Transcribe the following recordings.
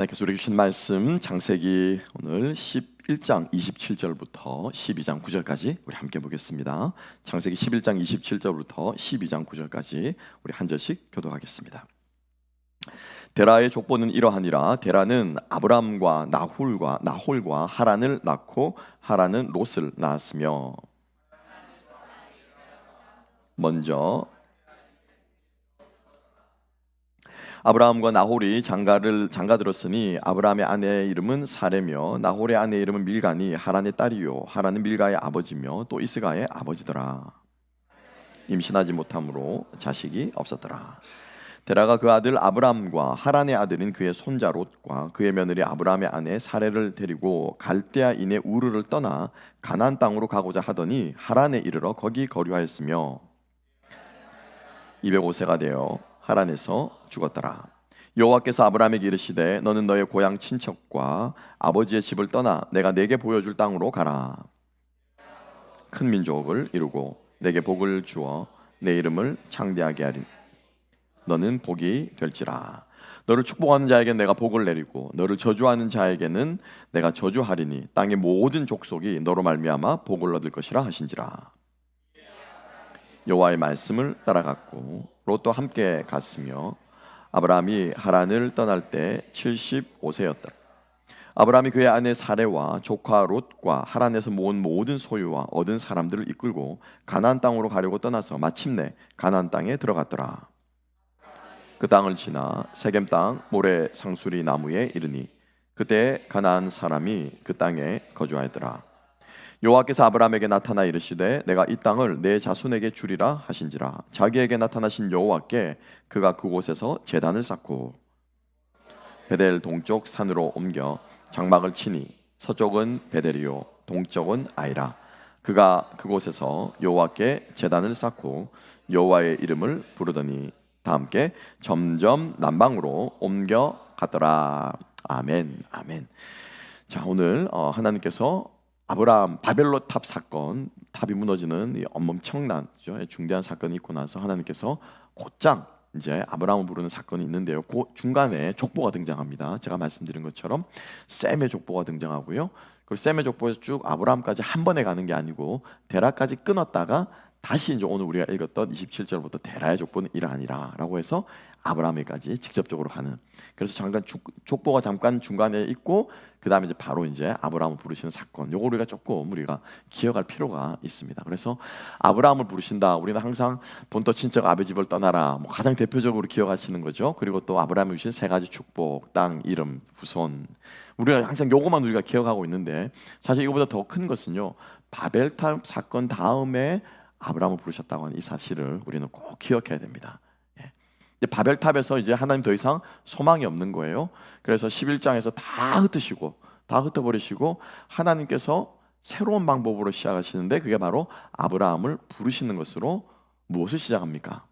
하나님께서 우리에게 주신 말씀 창세기 오늘 11장 27절부터 12장 9절까지 우리 함께 보겠습니다. 창세기 11장 27절부터 12장 9절까지 우리 한 절씩 교독하겠습니다. 데라의 족보는 이러하니라. 데라는 아브람과 나홀과 하란을 낳고 하란은 롯을 낳았으며, 먼저 아브라함과 나홀이 장가들었으니 아브라함의 아내의 이름은 사레며 나홀의 아내의 이름은 밀가니 하란의 딸이요 하란은 밀가의 아버지며 또 이스가의 아버지더라. 임신하지 못함으로 자식이 없었더라. 데라가 그 아들 아브라함과 하란의 아들인 그의 손자 롯과 그의 며느리 아브라함의 아내 사레를 데리고 갈대아인의 우르를 떠나 가나안 땅으로 가고자 하더니 하란에 이르러 거기 거류하였으며 205세가 되어 하란에서 죽었더라. 여호와께서 아브라함에게 이르시되 너는 너의 고향 친척과 아버지의 집을 떠나 내가 네게 보여줄 땅으로 가라. 큰 민족을 이루고 내게 복을 주어 내 이름을 창대하게 하리니 너는 복이 될지라. 너를 축복하는 자에게는 내가 복을 내리고 너를 저주하는 자에게는 내가 저주하리니 땅의 모든 족속이 너로 말미암아 복을 얻을 것이라 하신지라. 여호와의 말씀을 따라갔고 롯도 함께 갔으며 아브라함이 하란을 떠날 때 75세였더라. 아브라함이 그의 아내 사레와 조카 롯과 하란에서 모은 모든 소유와 얻은 사람들을 이끌고 가나안 땅으로 가려고 떠나서 마침내 가나안 땅에 들어갔더라. 그 땅을 지나 세겜 땅 모래 상수리 나무에 이르니 그때 가나안 사람이 그 땅에 거주하였더라. 여호와께서 아브라함에게 나타나 이르시되 내가 이 땅을 내 자손에게 주리라 하신지라. 자기에게 나타나신 여호와께 그가 그곳에서 제단을 쌓고 베델 동쪽 산으로 옮겨 장막을 치니 서쪽은 베델이요 동쪽은 아이라. 그가 그곳에서 여호와께 제단을 쌓고 여호와의 이름을 부르더니 다 함께 점점 남방으로 옮겨 갔더라. 아멘. 아멘. 자, 오늘 하나님께서 아브라함 바벨론 탑 사건, 탑이 무너지는 이 엄청난 중대한 사건이 있고 나서 하나님께서 곧장 이제 아브라함을 부르는 사건이 있는데요. 그 중간에 족보가 등장합니다. 제가 말씀드린 것처럼 셈의 족보가 등장하고요. 그리고 셈의 족보에서 쭉 아브라함까지 한 번에 가는 게 아니고 데라까지 끊었다가 다시 이제 오늘 우리가 읽었던 27절부터 데라의 족보는 이러하니라라고 해서 아브라함에까지 직접적으로 가는. 그래서 잠깐 족보가 잠깐 중간에 있고 그 다음에 이제 바로 이제 아브라함을 부르시는 사건. 요거 우리가 조금 우리가 기억할 필요가 있습니다. 그래서 아브라함을 부르신다. 우리는 항상 본토 친척 아비 집을 떠나라. 뭐 가장 대표적으로 기억하시는 거죠. 그리고 또 아브라함이 주신 세 가지 축복, 땅, 이름, 후손. 우리가 항상 요거만 우리가 기억하고 있는데 사실 이거보다 더 큰 것은요. 바벨탑 사건 다음에 아브라함을 부르셨다고 하는 이 사실을 우리는 꼭 기억해야 됩니다. 바벨탑에서 이제 하나님 더 이상 소망이 없는 거예요. 그래서 11장에서 다 흩어버리시고 하나님께서 새로운 방법으로 시작하시는데 그게 바로 아브라함을 부르시는 것으로 무엇을 시작합니까?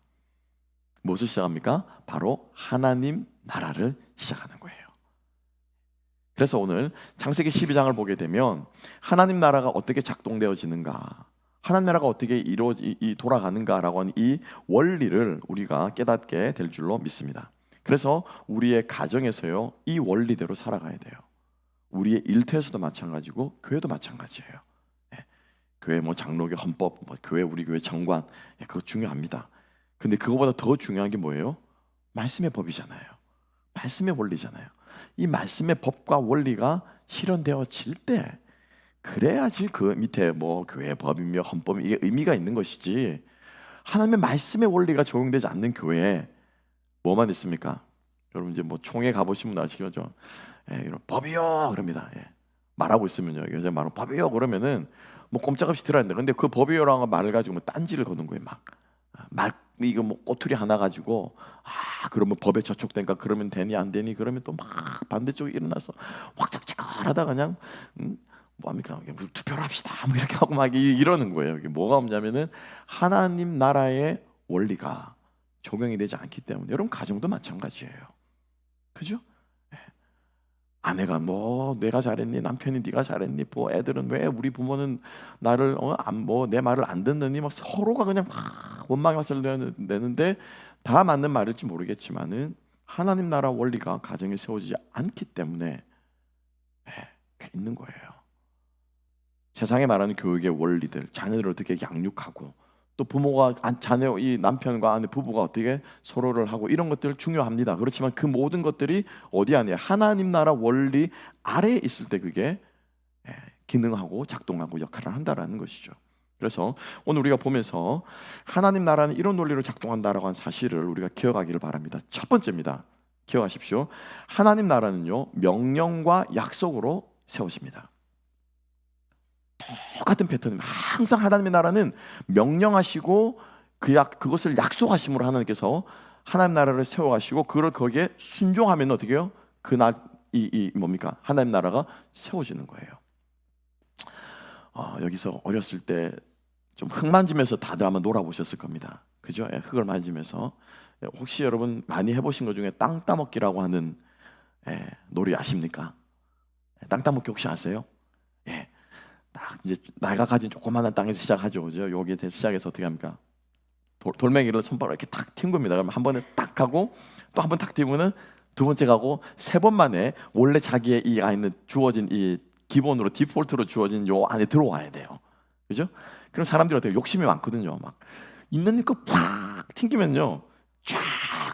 바로 하나님 나라를 시작하는 거예요. 그래서 오늘 창세기 12장을 보게 되면 하나님 나라가 어떻게 작동되어지는가, 하나님 나라가 어떻게 돌아가는가라고 하는 이 원리를 우리가 깨닫게 될 줄로 믿습니다. 그래서 우리의 가정에서요 이 원리대로 살아가야 돼요. 우리의 일터에서도 마찬가지고 교회도 마찬가지예요. 교회 뭐 장로교 헌법, 우리 교회 정관, 그거 중요합니다. 근데 그거보다 더 중요한 게 뭐예요? 말씀의 법이잖아요. 말씀의 원리잖아요. 이 말씀의 법과 원리가 실현되어질 때 그래야지 그 밑에 뭐 교회 법이며 헌법이 이게 의미가 있는 것이지, 하나님의 말씀의 원리가 적용되지 않는 교회에 뭐만 있습니까? 여러분 이제 뭐 총회 가보시면 아시겠죠? 이런 법이요 그럽니다. 말하고 있으면요, 요새 말은 법이요 그러면은 뭐 꼼짝없이 들어야 된다. 근데 그 법이요라는 말을 가지고 뭐 딴지를 거는 거예요. 말 이거 뭐 꼬투리 하나 가지고 그러면 법에 저촉된가, 그러면 되니 안 되니, 그러면 또 막 반대쪽에 일어나서 확작지껄하다가 그냥 뭐합니까? 투표를 합시다. 뭐 이렇게 하고 막 이러는 거예요. 이게 뭐가 없냐면은 하나님 나라의 원리가 적용이 되지 않기 때문에. 여러분 가정도 마찬가지예요. 그죠? 아내가 뭐 내가 잘했니, 남편이 네가 잘했니, 뭐 애들은 왜 우리 부모는 나를 내 말을 안 듣느니, 막 서로가 그냥 막 원망의 화살을 내는데 다 맞는 말일지 모르겠지만은 하나님 나라 원리가 가정에 세워지지 않기 때문에 있는 거예요. 세상에 말하는 교육의 원리들, 자녀를 어떻게 양육하고 또 부모가 자녀 이 남편과 아내 부부가 어떻게 서로를 하고 이런 것들 중요합니다. 그렇지만 그 모든 것들이 어디 안에 하나님 나라 원리 아래에 있을 때 그게 기능하고 작동하고 역할을 한다라는 것이죠. 그래서 오늘 우리가 보면서 하나님 나라는 이런 논리로 작동한다라고 하는 사실을 우리가 기억하기를 바랍니다. 첫 번째입니다. 기억하십시오. 하나님 나라는요, 명령과 약속으로 세워집니다. 똑같은 패턴입니다. 항상 하나님의 나라는 명령하시고 그것을 약속하심으로 하나님께서 하나님 나라를 세워가시고 그걸 거기에 순종하면 어떻게 해요? 그날 뭡니까? 하나님 나라가 세워지는 거예요. 여기서 어렸을 때 좀 흙 만지면서 다들 아마 놀아보셨을 겁니다. 그죠? 흙을 만지면서 혹시 여러분 많이 해보신 것 중에 땅 따먹기라고 하는 놀이 아십니까? 땅 따먹기 혹시 아세요? 딱 이제 나이가 가진 조그마한 땅에서 시작하죠, 그죠? 여기에 시작해서 어떻게 합니까? 돌멩이를 손바닥으로 이렇게 탁 틔운 겁니다. 그러면 한 번에 딱 하고 또 한 번 탁 틔우면은 두 번째 가고 세 번 만에 원래 자기의 이 안에 주어진 이 기본으로 디폴트로 주어진 요 안에 들어와야 돼요, 그죠? 그럼 사람들이 어떻게 욕심이 많거든요. 막 있는 거 팍 튕기면요 쫙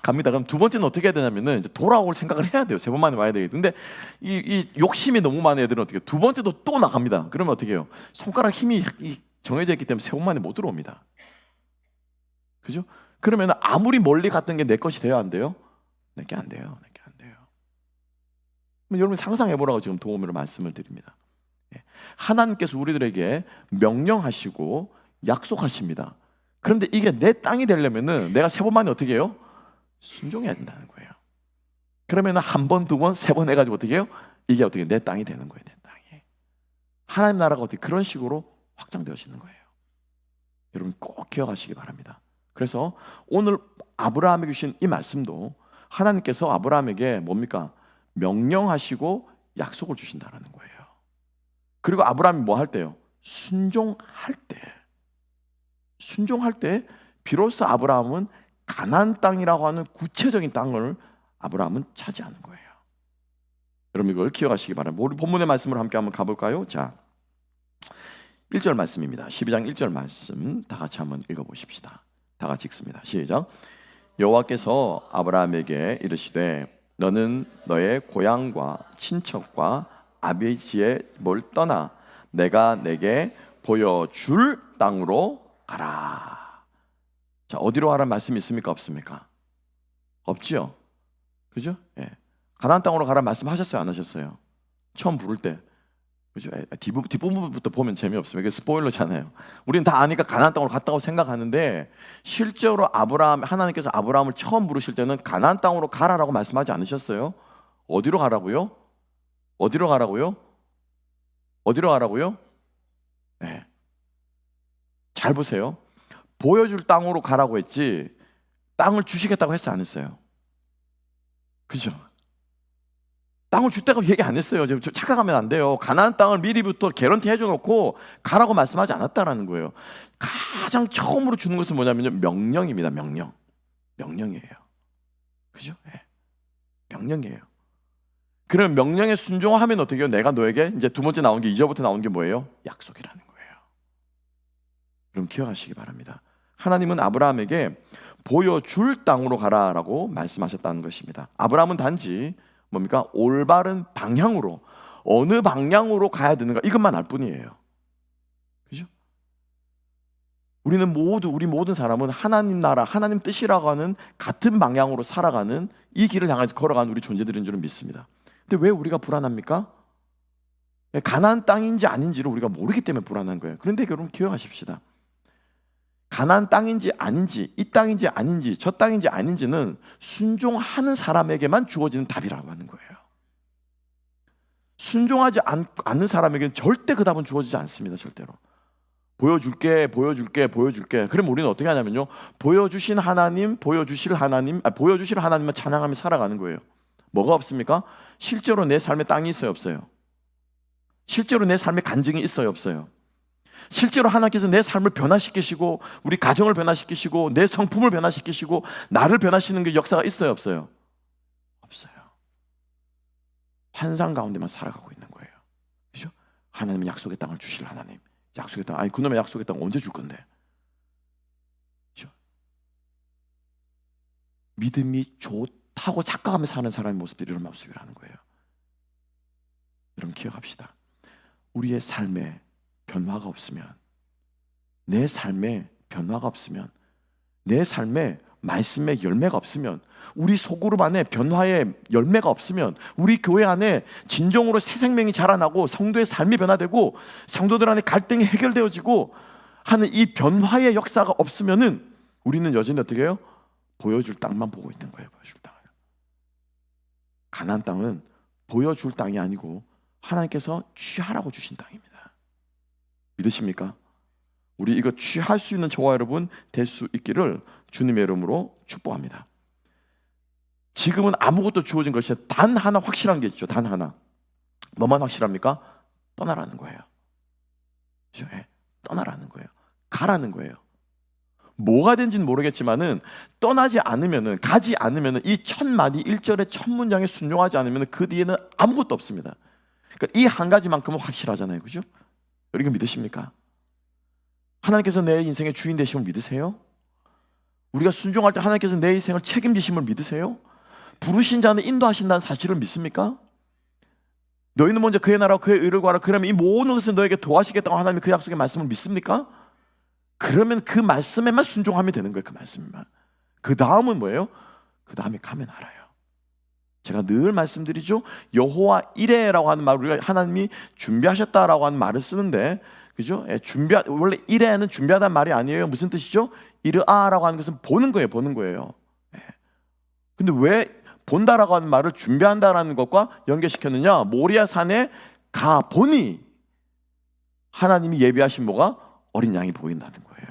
갑니다. 그럼 두 번째는 어떻게 해야 되냐면은 이제 돌아올 생각을 해야 돼요. 세 번 만에 와야 되겠죠. 근데 이 욕심이 너무 많은 애들은 어떻게 두 번째도 또 나갑니다. 그러면 어떻게 해요? 손가락 힘이 정해져 있기 때문에 세 번 만에 못 들어옵니다. 그죠? 그러면 아무리 멀리 갔던 게 내 것이 돼야 안 돼요? 내게 안 돼요. 내게 안 돼요. 여러분 상상해 보라고 지금 도움으로 말씀을 드립니다. 하나님께서 우리들에게 명령하시고 약속하십니다. 그런데 이게 내 땅이 되려면은 내가 세 번 만에 어떻게 해요? 순종해야 된다는 거예요. 그러면 한 번, 두 번, 세 번 해가지고 어떻게 해요? 이게 어떻게 내 땅이 되는 거예요, 내 땅이. 하나님 나라가 어떻게 그런 식으로 확장되어지는 거예요. 여러분 꼭 기억하시기 바랍니다. 그래서 오늘 아브라함에게 주신 이 말씀도 하나님께서 아브라함에게 뭡니까? 명령하시고 약속을 주신다라는 거예요. 그리고 아브라함이 뭐 할 때요? 순종할 때 비로소 아브라함은 가나안 땅이라고 하는 구체적인 땅을 아브라함은 차지하는 거예요. 여러분 이걸 기억하시기 바랍니다. 우리 본문의 말씀으로 함께 한번 가볼까요? 자, 1절 말씀입니다. 12장 1절 말씀 다 같이 한번 읽어보십시다. 다 같이 읽습니다. 시작. 여호와께서 아브라함에게 이르시되 너는 너의 고향과 친척과 아비지의 집을 떠나 내가 내게 보여줄 땅으로 가라. 자, 어디로 가라는 말씀이 있습니까? 없습니까? 없죠. 그죠? 가나안 땅으로 가라는 말씀하셨어요? 안 하셨어요? 처음 부를 때. 그죠? 뒷부분부터 보면 재미없어요. 이게 스포일러잖아요. 우리는 다 아니까 가나안 땅으로 갔다고 생각하는데 실제로 하나님께서 아브라함을 처음 부르실 때는 가나안 땅으로 가라라고 말씀하지 않으셨어요? 어디로 가라고요? 어디로 가라고요? 어디로 가라고요? 잘 보세요. 보여줄 땅으로 가라고 했지 땅을 주시겠다고 했어요? 안 했어요? 그죠? 땅을 줬다고 얘기 안 했어요. 착각하면 안 돼요. 가나안 땅을 미리부터 개런티 해줘놓고 가라고 말씀하지 않았다라는 거예요. 가장 처음으로 주는 것은 뭐냐면요, 명령입니다. 명령이에요. 그죠? 명령이에요. 그러면 명령에 순종하면 어떻게 해요? 내가 너에게 이제 두 번째 나온 게 2절부터 나온 게 뭐예요? 약속이라는 거예요. 그럼 기억하시기 바랍니다. 하나님은 아브라함에게 보여줄 땅으로 가라라고 말씀하셨다는 것입니다. 아브라함은 단지 뭡니까? 올바른 방향으로, 어느 방향으로 가야 되는가 이것만 알 뿐이에요. 그죠? 우리 모든 사람은 하나님 나라, 하나님 뜻이라고 하는 같은 방향으로 살아가는 이 길을 향해서 걸어가는 우리 존재들인 줄은 믿습니다. 근데 왜 우리가 불안합니까? 가나안 땅인지 아닌지를 우리가 모르기 때문에 불안한 거예요. 그런데 여러분 기억하십시다. 가나안 땅인지 아닌지, 이 땅인지 아닌지, 저 땅인지 아닌지는 순종하는 사람에게만 주어지는 답이라고 하는 거예요. 순종하지 않는 사람에게는 절대 그 답은 주어지지 않습니다. 절대로. 보여줄게. 그럼 우리는 어떻게 하냐면요, 보여주실 하나님만 찬양하며 살아가는 거예요. 뭐가 없습니까? 실제로 내 삶에 땅이 있어요, 없어요? 실제로 내 삶에 간증이 있어요, 없어요? 실제로 하나님께서 내 삶을 변화시키시고 우리 가정을 변화시키시고 내 성품을 변화시키시고 나를 변화시키는 게 역사가 있어요, 없어요? 없어요. 환상 가운데만 살아가고 있는 거예요. 그죠? 하나님은 약속의 땅을 주실 하나님. 약속의 땅, 아니 그놈의 약속의 땅 언제 줄 건데? 그죠? 믿음이 좋다고 착각하며 사는 사람의 모습들이 이런 모습이라는 거예요. 여러분 기억합시다. 우리의 삶에 변화가 없으면, 내 삶에 변화가 없으면, 내 삶에 말씀의 열매가 없으면, 우리 소그룹 안에 변화의 열매가 없으면, 우리 교회 안에 진정으로 새 생명이 자라나고 성도의 삶이 변화되고 성도들 안에 갈등이 해결되어지고 하는 이 변화의 역사가 없으면은 우리는 여전히 어떻게 해요? 보여줄 땅만 보고 있는 거예요. 보여줄 땅을. 가나안 땅은 보여줄 땅이 아니고 하나님께서 취하라고 주신 땅입니다. 믿으십니까? 우리 이거 취할 수 있는 저와 여러분 될 수 있기를 주님의 이름으로 축복합니다. 지금은 아무것도 주어진 것이 단 하나 확실한 게 있죠. 단 하나. 뭐만 확실합니까? 떠나라는 거예요. 그렇죠? 떠나라는 거예요. 가라는 거예요. 뭐가 된지는 모르겠지만은 떠나지 않으면은, 가지 않으면은, 이 첫 마디 1절의 첫 문장에 순종하지 않으면은 그 뒤에는 아무것도 없습니다. 그러니까 이 한 가지만큼은 확실하잖아요. 그죠? 여러분 믿으십니까? 하나님께서 내 인생의 주인 되심을 믿으세요? 우리가 순종할 때 하나님께서 내 인생을 책임지심을 믿으세요? 부르신 자는 인도하신다는 사실을 믿습니까? 너희는 먼저 그의 나라와 그의 의를 구하라. 그러면 이 모든 것을 너에게 도와주시겠다고 하나님의 그 약속의 말씀을 믿습니까? 그러면 그 말씀에만 순종하면 되는 거예요. 그 말씀에만. 그 다음은 뭐예요? 그 다음에 가면 알아요. 제가 늘 말씀드리죠. 여호와 이레라고 하는 말, 우리가 하나님이 준비하셨다라고 하는 말을 쓰는데, 그죠? 원래 이레는 준비하다는 말이 아니에요. 무슨 뜻이죠? 이르아라고 하는 것은 보는 거예요. 보는 거예요. 근데 왜 본다라고 하는 말을 준비한다라는 것과 연결시켰느냐? 모리아 산에 가 보니 하나님이 예비하신 뭐가? 어린 양이 보인다는 거예요.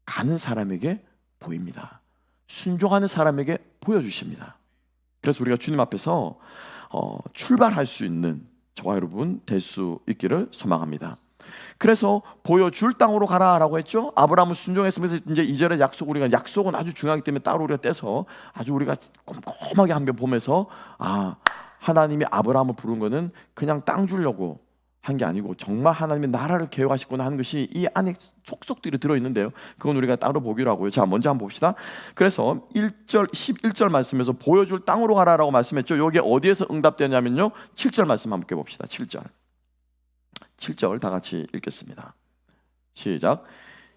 가는 사람에게 보입니다. 순종하는 사람에게 보여주십니다. 그래서 우리가 주님 앞에서 출발할 수 있는 저와 여러분 될 수 있기를 소망합니다. 그래서 보여줄 땅으로 가라라고 했죠. 아브라함은 순종했으면서 이제 2절의 약속, 우리가 약속은 아주 중요하기 때문에 따로 우리가 떼서 아주 우리가 꼼꼼하게 한번 보면서, 하나님이 아브라함을 부른 거는 그냥 땅 주려고 한 게 아니고 정말 하나님의 나라를 계획하시구나 하는 것이 이 안에 속속들이 들어있는데요. 그건 우리가 따로 보기로 하고요. 자, 먼저 한번 봅시다. 그래서 1절, 11절 말씀에서 보여줄 땅으로 가라라고 말씀했죠. 여기 어디에서 응답되냐면요, 7절 말씀 함께 봅시다. 7절 다 같이 읽겠습니다. 시작.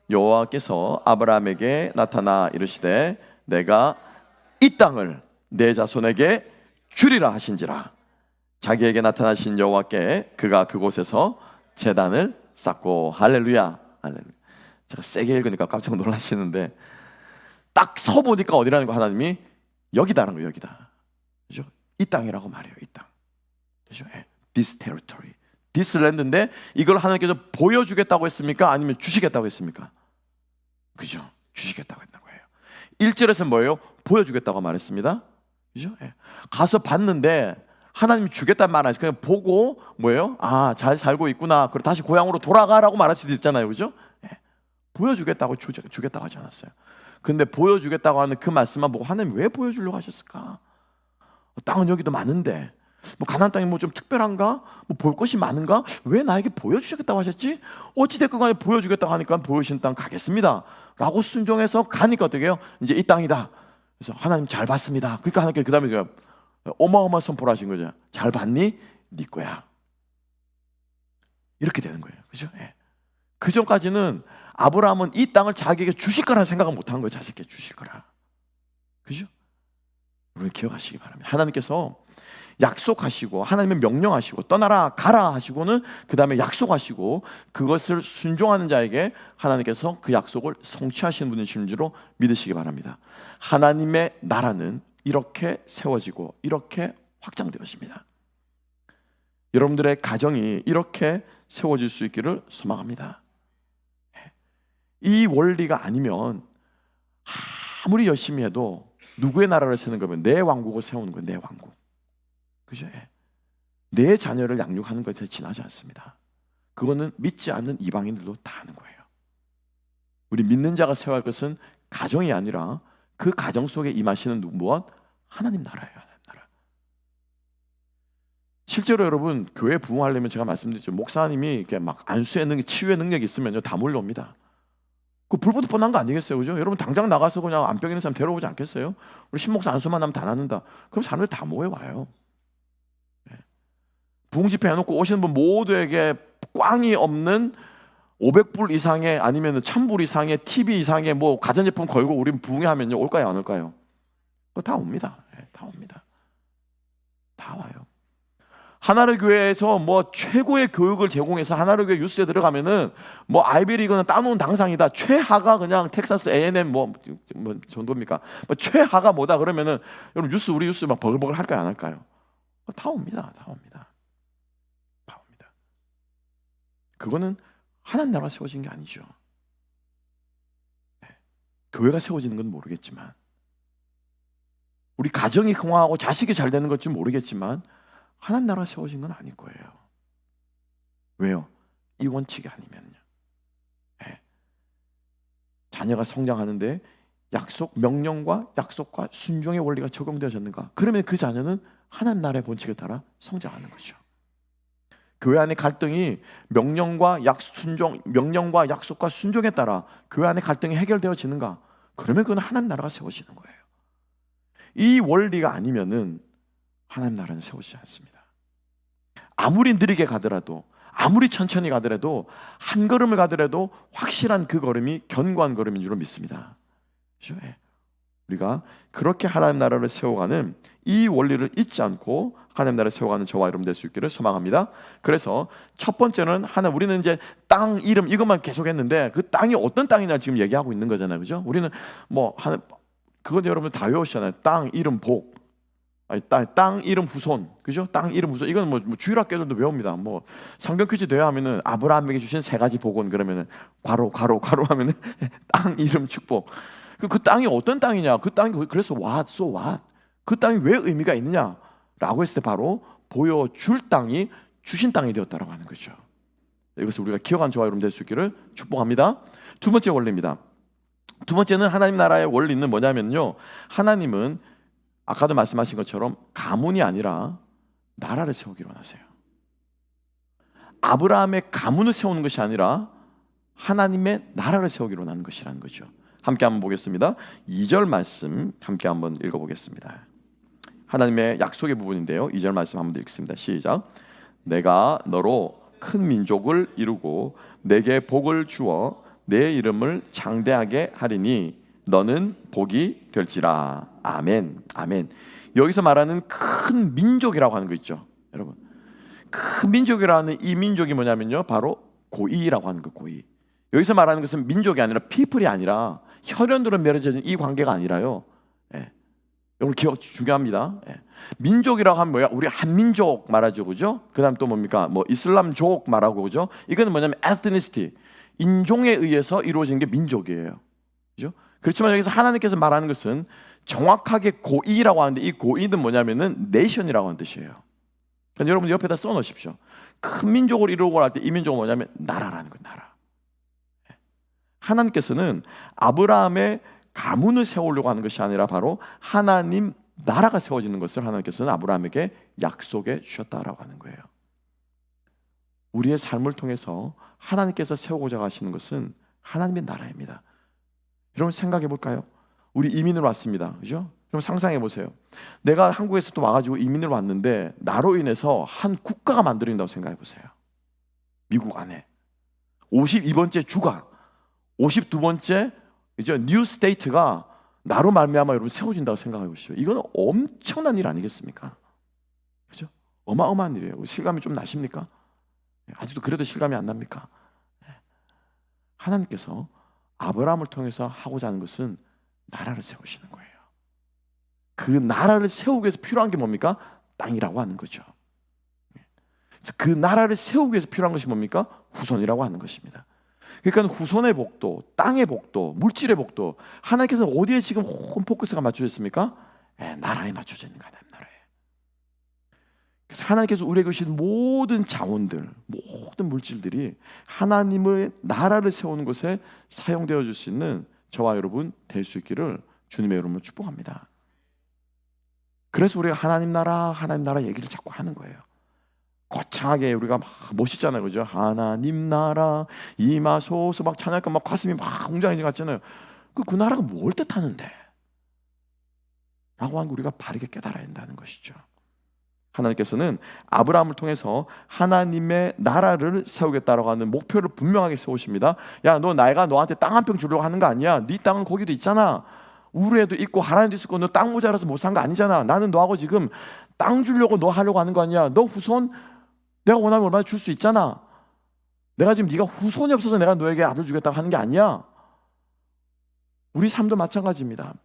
여호와께서 아브라함에게 나타나 이르시되 내가 이 땅을 내 자손에게 주리라 하신지라. 자기에게 나타나신 여호와께 그가 그곳에서 제단을 쌓고. 할렐루야. 할렐루야. 제가 세게 읽으니까 깜짝 놀라시는데 딱 서보니까 어디라는 거, 하나님이 여기다라는 거예요. 여기다. 그죠? 이 땅이라고 말해요. 이 땅. 그죠? This territory. This land인데 이걸 하나님께서 보여주겠다고 했습니까? 아니면 주시겠다고 했습니까? 그죠? 주시겠다고 했던 거예요. 1절에서 뭐예요? 보여주겠다고 말했습니다. 그죠? 가서 봤는데 하나님이 주겠다는 말 아니죠. 그냥 보고 뭐예요? 잘 살고 있구나. 그리고 다시 고향으로 돌아가라고 말할 수도 있잖아요. 그죠? 보여주겠다고 주겠다고 하지 않았어요. 근데 보여주겠다고 하는 그 말씀만 보고 하나님 왜 보여주려고 하셨을까? 땅은 여기도 많은데, 뭐 가나안 땅이 뭐 좀 특별한가? 뭐 볼 것이 많은가? 왜 나에게 보여주겠다고 하셨지? 어찌됐건 간에 보여주겠다고 하니까 보여주신 땅 가겠습니다 라고 순종해서 가니까 어떻게 해요? 이제 이 땅이다. 그래서 하나님 잘 봤습니다. 그러니까 하나님께 그 다음에 어마어마한 선포를 하신 거죠. 잘 봤니? 네 거야. 이렇게 되는 거예요. 그죠? 그 전까지는 아브라함은 이 땅을 자기에게 주실 거라는 생각은 못한 거예요. 자식에게 주실 거라. 그죠? 우리 기억하시기 바랍니다. 하나님께서 약속하시고 하나님의 명령하시고 떠나라 가라 하시고는 그 다음에 약속하시고 그것을 순종하는 자에게 하나님께서 그 약속을 성취하시는 분이신 줄로 믿으시기 바랍니다. 하나님의 나라는 이렇게 세워지고 이렇게 확장되어집니다. 여러분들의 가정이 이렇게 세워질 수 있기를 소망합니다. 이 원리가 아니면 아무리 열심히 해도 누구의 나라를 세는 거면 내 왕국을 세우는 거예요. 내 왕국. 그죠? 내 자녀를 양육하는 것에 지나지 않습니다. 그거는 믿지 않는 이방인들도 다 하는 거예요. 우리 믿는 자가 세워야 할 것은 가정이 아니라 그 가정 속에 임하시는 무엇? 하나님 나라예요. 하나님 나라. 실제로 여러분 교회 부흥하려면 제가 말씀드렸죠. 목사님이 이렇게 막 안수의 능력, 치유의 능력이 있으면요 다 몰려옵니다. 그 불보듯 뻔한 거 아니겠어요, 그죠? 여러분 당장 나가서 그냥 안병 있는 사람 데려오지 않겠어요? 우리 신목사 안수만 하면 다 낫는다. 그럼 사람들 다 모여와요. 부흥 집회 해놓고 오시는 분 모두에게 꽝이 없는 500불 이상의 아니면 1000불 이상의 TV 이상의 뭐 가전제품 걸고 우리 부흥회 하면요 올까요, 안 올까요? 다 옵니다. 다 옵니다. 다 와요. 하나를 교회에서 뭐 최고의 교육을 제공해서 하나를 교회 뉴스에 들어가면은 뭐 아이비리그는 따놓은 당상이다. 최하가 그냥 텍사스 A&M 뭐 정도입니까? 뭐 최하가 뭐다 그러면은 여러분 뉴스 우리 뉴스 막 버글버글 할까요, 안 할까요? 다 옵니다. 다 옵니다. 다 옵니다. 그거는 하나님 나라가 세워진 게 아니죠. 교회가 세워지는 건 모르겠지만, 우리 가정이 흥화하고 자식이 잘 되는 건지 모르겠지만 하나님 나라가 세워진 건 아닐 거예요. 왜요? 이 원칙이 아니면요. 자녀가 성장하는데 명령과 약속과 순종의 원리가 적용되어졌는가? 그러면 그 자녀는 하나님 나라의 본칙에 따라 성장하는 거죠. 교회 안의 갈등이 명령과 약속과 순종에 따라 교회 안의 갈등이 해결되어지는가? 그러면 그건 하나님 나라가 세워지는 거예요. 이 원리가 아니면은 하나님 나라는 세워지지 않습니다. 아무리 느리게 가더라도, 아무리 천천히 가더라도, 한 걸음을 가더라도 확실한 그 걸음이 견고한 걸음인 줄로 믿습니다. 그렇죠? 우리가 그렇게 하나님 나라를 세워가는 이 원리를 잊지 않고 하나님 나라를 세워가는 저와 여러분 될 수 있기를 소망합니다. 그래서 첫 번째는 우리는 이제 땅 이름 이것만 계속했는데 그 땅이 어떤 땅이냐 지금 얘기하고 있는 거잖아요, 그죠? 우리는 그건 여러분 다 외우시잖아요. 땅 이름 복, 땅 이름 후손, 그죠? 땅 이름 후손 이건 뭐 주일학교들도 외웁니다. 뭐 성경 퀴즈 대회 하면은 아브라함에게 주신 세 가지 복은 그러면은 괄호 하면은 땅 이름 축복. 그 땅이 어떤 땅이냐? 그 땅이 그래서 so what? 그 땅이 왜 의미가 있느냐라고 했을 때 바로 보여줄 땅이 주신 땅이 되었다라고 하는 거죠. 이것을 우리가 기억한 저와 여러분 될 수 있기를 축복합니다. 두 번째 원리입니다. 두 번째는 하나님 나라의 원리는 뭐냐면요, 하나님은 아까도 말씀하신 것처럼 가문이 아니라 나라를 세우기로 하세요. 아브라함의 가문을 세우는 것이 아니라 하나님의 나라를 세우기로 하는 것이라는 거죠. 함께 한번 보겠습니다. 2절 말씀 함께 한번 읽어보겠습니다. 하나님의 약속의 부분인데요, 2절 말씀 한번 읽습니다. 시작. 내가 너로 큰 민족을 이루고 내게 복을 주어 내 이름을 장대하게 하리니 너는 복이 될지라. 아멘. 아멘. 여기서 말하는 큰 민족이라고 하는 거 있죠, 여러분. 큰 민족이라는 이 민족이 뭐냐면요, 바로 고이라고 하는 거. 고이. 여기서 말하는 것은 민족이 아니라 피플이 아니라 혈연으로 맺어진 이 관계가 아니라요. 이걸 기억 중요합니다. 민족이라고 하면 뭐야? 우리 한민족 말하죠, 그죠? 그다음 또 뭡니까? 뭐 이슬람족 말하고, 그죠? 이거는 뭐냐면 ethnicity, 인종에 의해서 이루어진 게 민족이에요, 그죠? 그렇지만 여기서 하나님께서 말하는 것은 정확하게 고이라고 하는데 이 고이는 뭐냐면은 네이션이라고 하는 뜻이에요. 그러니까 여러분 옆에다 써놓으십시오. 큰 민족을 이루고 할 때 이 민족은 뭐냐면 나라라는 거예요, 나라. 하나님께서는 아브라함의 가문을 세우려고 하는 것이 아니라 바로 하나님 나라가 세워지는 것을 하나님께서는 아브라함에게 약속해 주셨다라고 하는 거예요. 우리의 삶을 통해서 하나님께서 세우고자 하시는 것은 하나님의 나라입니다. 여러분 생각해 볼까요? 우리 이민으로 왔습니다, 그죠? 그럼 상상해 보세요. 내가 한국에서 또 와가지고 이민을 왔는데 나로 인해서 한 국가가 만들어진다고 생각해 보세요. 미국 안에 52번째 주가, 52번째 이제 뉴 스테이트가 나로 말미암아 여러분 세워진다고 생각해 보시죠. 이건 엄청난 일 아니겠습니까? 그죠? 어마어마한 일이에요. 실감이 좀 나십니까? 아직도 그래도 실감이 안 납니까? 하나님께서 아브라함을 통해서 하고자 하는 것은 나라를 세우시는 거예요. 그 나라를 세우기 위해서 필요한 게 뭡니까? 땅이라고 하는 거죠. 그래서 그 나라를 세우기 위해서 필요한 것이 뭡니까? 후손이라고 하는 것입니다. 그러니까 후손의 복도, 땅의 복도, 물질의 복도, 하나님께서 어디에 지금 포커스가 맞춰져 있습니까? 나라에 맞춰져 있는 거예요. 나라에. 그래서 하나님께서 우리에게 주신 모든 자원들, 모든 물질들이 하나님의 나라를 세우는 것에 사용되어 줄 수 있는 저와 여러분 될 수 있기를 주님의 이름으로 축복합니다. 그래서 우리가 하나님 나라 얘기를 자꾸 하는 거예요. 거창하게 우리가 막 멋있잖아요, 그죠? 하나님 나라 임하소서 막 찬양하니까 막 가슴이 막 웅장해지 같잖아요. 그 나라가 뭘 뜻하는데? 라고 하는 거 우리가 바르게 깨달아야 한다는 것이죠. 하나님께서는 아브라함을 통해서 하나님의 나라를 세우겠다라고 하는 목표를 분명하게 세우십니다. 야, 내가 너한테 땅 한 평 주려고 하는 거 아니야. 네 땅은 거기도 있잖아. 우르에도 있고 하란에도 있고 너 땅 모자라서 못 산 거 아니잖아. 나는 너하고 지금 땅 주려고 너 하려고 하는 거 아니야. 너 후손 내가 원하면 얼마나 줄 수 있잖아. 내가 지금 네가 후손이 없어서 내가 너에게 아들 주겠다고 하는 게 아니야. 우리 삶도 마찬가지입니다.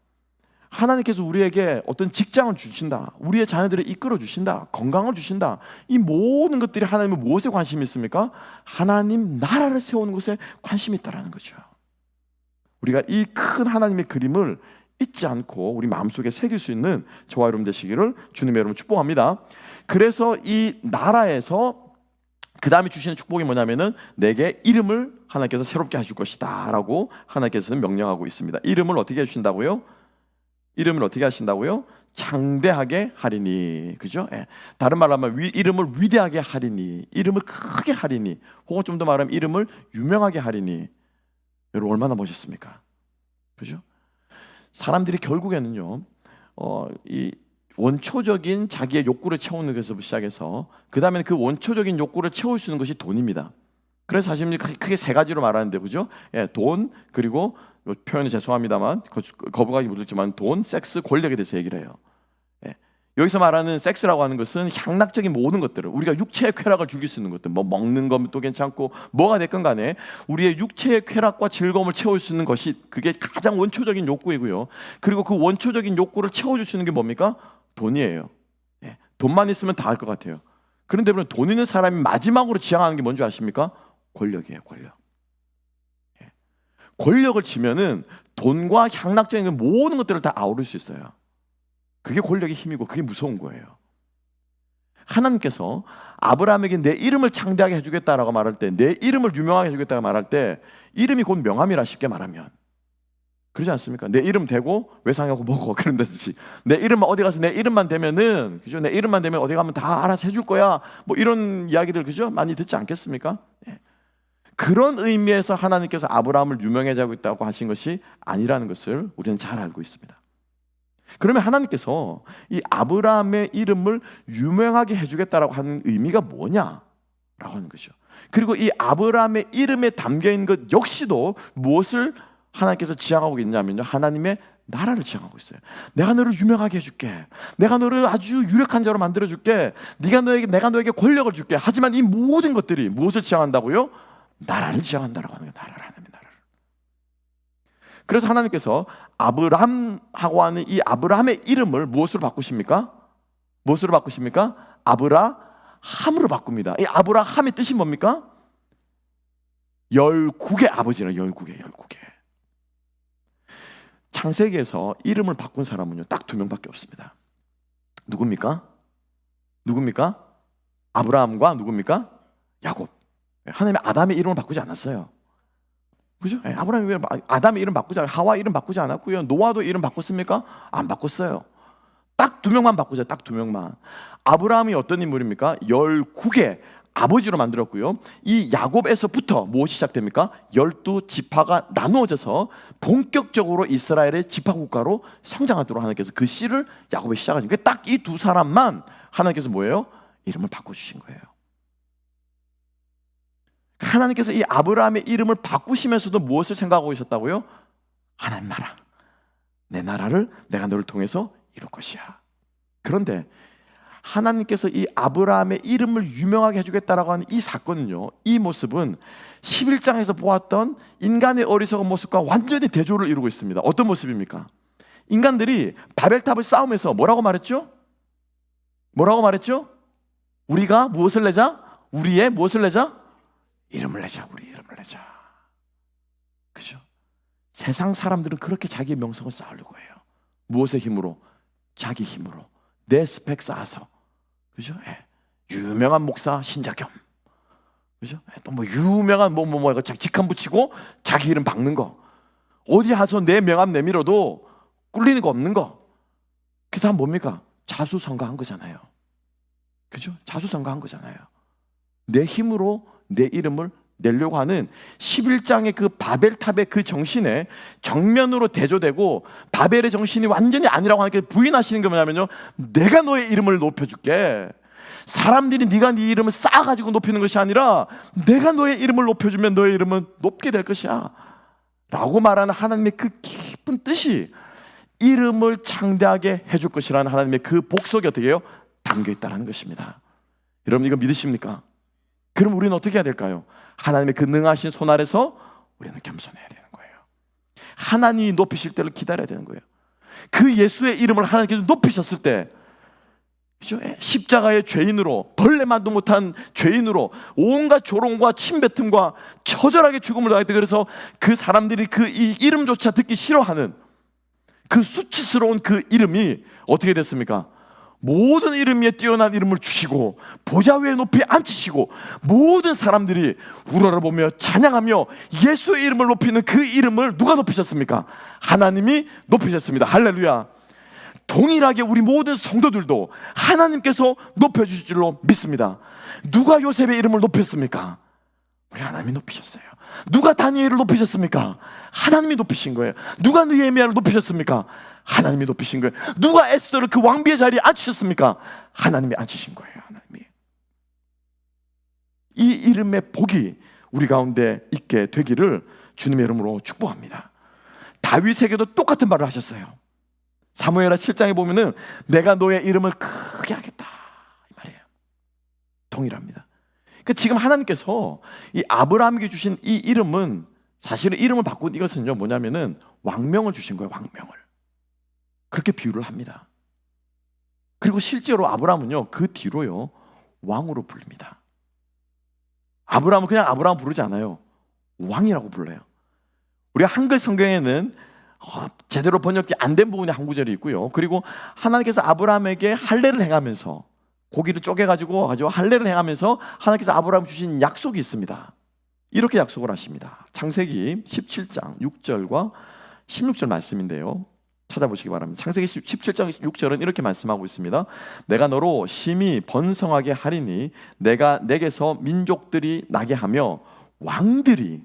하나님께서 우리에게 어떤 직장을 주신다, 우리의 자녀들을 이끌어 주신다, 건강을 주신다. 이 모든 것들이 하나님은 무엇에 관심이 있습니까? 하나님 나라를 세우는 것에 관심이 있다는 거죠. 우리가 이 큰 하나님의 그림을 잊지 않고 우리 마음속에 새길 수 있는 저와 여러분 되시기를 주님의 여러분 축복합니다. 그래서 이 나라에서 그 다음에 주시는 축복이 뭐냐면은 내게 이름을 하나님께서 새롭게 해줄 것이다 라고 하나님께서는 명령하고 있습니다. 이름을 어떻게 해주신다고요? 이름을 어떻게 하신다고요? 장대하게 하리니, 그죠? 예. 다른 말로 하면 이름을 위대하게 하리니, 이름을 크게 하리니, 혹은 좀 더 말하면 이름을 유명하게 하리니. 여러분 얼마나 멋있습니까? 그죠? 사람들이 결국에는요, 이 원초적인 자기의 욕구를 채우는 것에서 시작해서 그 다음에 그 원초적인 욕구를 채울 수 있는 것이 돈입니다. 그래서 사실 크게 세 가지로 말하는데, 그죠? 예, 돈, 그리고 표현이 죄송합니다만 거부감이 묻었지만 돈, 섹스, 권력에 대해서 얘기를 해요. 예. 여기서 말하는 섹스라고 하는 것은 향락적인 모든 것들을, 우리가 육체의 쾌락을 즐길 수 있는 것들, 뭐 먹는 것도 괜찮고 뭐가 됐건 간에 우리의 육체의 쾌락과 즐거움을 채울 수 있는 것이, 그게 가장 원초적인 욕구이고요. 그리고 그 원초적인 욕구를 채워줄 수 있는 게 뭡니까? 돈이에요. 예. 돈만 있으면 다 할 것 같아요. 그런데 돈 있는 사람이 마지막으로 지향하는 게 뭔지 아십니까? 권력이에요, 권력. 예. 권력을 지면은 돈과 향락적인 모든 것들을 다 아우를 수 있어요. 그게 권력의 힘이고 그게 무서운 거예요. 하나님께서 아브라함에게 내 이름을 창대하게 해주겠다라고 말할 때, 내 이름을 유명하게 해주겠다고 말할 때, 이름이 곧 명함이라, 쉽게 말하면. 그러지 않습니까? 내 이름 대고 외상하고 뭐고 그런다든지, 내 이름만 어디 가서 내 이름만 대면은, 그죠? 내 이름만 대면 어디 가면 다 알아서 해줄 거야. 뭐 이런 이야기들, 그죠? 많이 듣지 않겠습니까? 예. 그런 의미에서 하나님께서 아브라함을 유명해지고 있다고 하신 것이 아니라는 것을 우리는 잘 알고 있습니다. 그러면 하나님께서 이 아브라함의 이름을 유명하게 해주겠다라고 하는 의미가 뭐냐라고 하는 거죠. 그리고 이 아브라함의 이름에 담겨있는 것 역시도 무엇을 하나님께서 지향하고 있냐면요, 하나님의 나라를 지향하고 있어요. 내가 너를 유명하게 해줄게. 내가 너를 아주 유력한 자로 만들어줄게. 내가 너에게 권력을 줄게. 하지만 이 모든 것들이 무엇을 지향한다고요? 나라를 지향한다라고 하는 거예요. 하나님의 나라를. 그래서 하나님께서 아브람하고 하는 이 아브라함의 이름을 무엇으로 바꾸십니까? 무엇으로 바꾸십니까? 아브라함으로 바꿉니다. 이 아브라함의 뜻이 뭡니까? 열국의 아버지는, 열국의. 창세기에서 이름을 바꾼 사람은요, 딱 2명밖에 없습니다. 누굽니까? 아브라함과 누굽니까? 야곱. 하나님의 아담의 이름을 바꾸지 않았어요. 그죠? 아담의 이름 바꾸지 않았고, 하와 이름 바꾸지 않았고요. 노아도 이름 바꿨습니까? 안 바꿨어요. 딱 2명만 바꾸죠. 딱 2명만. 아브라함이 어떤 인물입니까? 열국의 아버지로 만들었고요. 이 야곱에서부터 무엇이 시작됩니까? 12지파가 나누어져서 본격적으로 이스라엘의 지파국가로 성장하도록 하나님께서 그 씨를 야곱에 시작하신 거예요. 딱 이 두 사람만 하나님께서 뭐예요? 이름을 바꿔주신 거예요. 하나님께서 이 아브라함의 이름을 바꾸시면서도 무엇을 생각하고 계셨다고요? 하나님 나라, 내 나라를 내가 너를 통해서 이룰 것이야. 그런데 하나님께서 이 아브라함의 이름을 유명하게 해주겠다라고 하는 이 사건은요, 이 모습은 11장에서 보았던 인간의 어리석은 모습과 완전히 대조를 이루고 있습니다. 어떤 모습입니까? 인간들이 바벨탑을 쌓으면서 뭐라고 말했죠? 우리가 무엇을 내자? 우리의 무엇을 내자? 이름을 내자. 우리 이름을 내자. 그죠? 세상 사람들은 그렇게 자기의 명성을 쌓으려고 해요. 무엇의 힘으로? 자기 힘으로. 내 스펙 쌓아서. 그죠? 예. 유명한 목사 신자겸. 그죠? 예. 또 뭐 유명한 이거 직함 붙이고 자기 이름 박는 거. 어디 가서 내 명함 내밀어도 꿀리는 거 없는 거. 그 다음 뭡니까? 자수성가한 거잖아요. 그죠? 자수성가한 거잖아요. 내 힘으로 내 이름을 내려고 하는 11장의 그 바벨탑의 그 정신에 정면으로 대조되고, 바벨의 정신이 완전히 아니라고 하니까 부인하시는 게 뭐냐면요, 내가 너의 이름을 높여줄게. 사람들이 네가 네 이름을 쌓아가지고 높이는 것이 아니라 내가 너의 이름을 높여주면 너의 이름은 높게 될 것이야 라고 말하는 하나님의 그 깊은 뜻이 이름을 창대하게 해줄 것이라는 하나님의 그 복속이 어떻게 해요? 담겨 있다는 것입니다. 여러분, 이거 믿으십니까? 그럼 우리는 어떻게 해야 될까요? 하나님의 그 능하신 손 아래서 우리는 겸손해야 되는 거예요. 하나님이 높이실 때를 기다려야 되는 거예요. 그 예수의 이름을 하나님께서 높이셨을 때, 그죠? 십자가의 죄인으로, 벌레만도 못한 죄인으로 온갖 조롱과 침뱉음과 처절하게 죽음을 당했대. 그래서 그 사람들이 그 이 이름조차 듣기 싫어하는 그 수치스러운 그 이름이 어떻게 됐습니까? 모든 이름 위에 뛰어난 이름을 주시고 보좌 위에 높이 앉히시고 모든 사람들이 우러러보며 찬양하며 예수의 이름을 높이는 그 이름을 누가 높이셨습니까? 하나님이 높이셨습니다. 할렐루야. 동일하게 우리 모든 성도들도 하나님께서 높여주실 줄로 믿습니다. 누가 요셉의 이름을 높였습니까? 우리 하나님이 높이셨어요. 누가 다니엘을 높이셨습니까? 하나님이 높이신 거예요. 누가 느헤미야를 높이셨습니까? 하나님이 높이신 거예요. 누가 에스더를 그 왕비의 자리에 앉히셨습니까? 하나님이 앉히신 거예요. 하나님이. 이 이름의 복이 우리 가운데 있게 되기를 주님의 이름으로 축복합니다. 다윗에게도 똑같은 말을 하셨어요. 사무엘하 7장에 보면은 내가 너의 이름을 크게 하겠다 이 말이에요. 동일합니다. 그러니까 지금 하나님께서 이 아브라함에게 주신 이 이름은, 사실은 이름을 바꾼 이것은요 뭐냐면은 왕명을 주신 거예요. 왕명을. 그렇게 비유를 합니다. 그리고 실제로 아브라함은요 그 뒤로요 왕으로 불립니다. 아브라함은 그냥 아브라함 부르지 않아요. 왕이라고 불러요. 우리 한글 성경에는 제대로 번역이 안 된 부분이 한 구절이 있고요. 그리고 하나님께서 아브라함에게 할례를 행하면서, 고기를 쪼개가지고 할례를 행하면서 하나님께서 아브라함 주신 약속이 있습니다. 이렇게 약속을 하십니다. 창세기 17장 6절과 16절 말씀인데요, 찾아보시기 바랍니다. 창세기 17장 6절은 이렇게 말씀하고 있습니다. 내가 너로 심히 번성하게 하리니 내가 내게서 민족들이 나게 하며 왕들이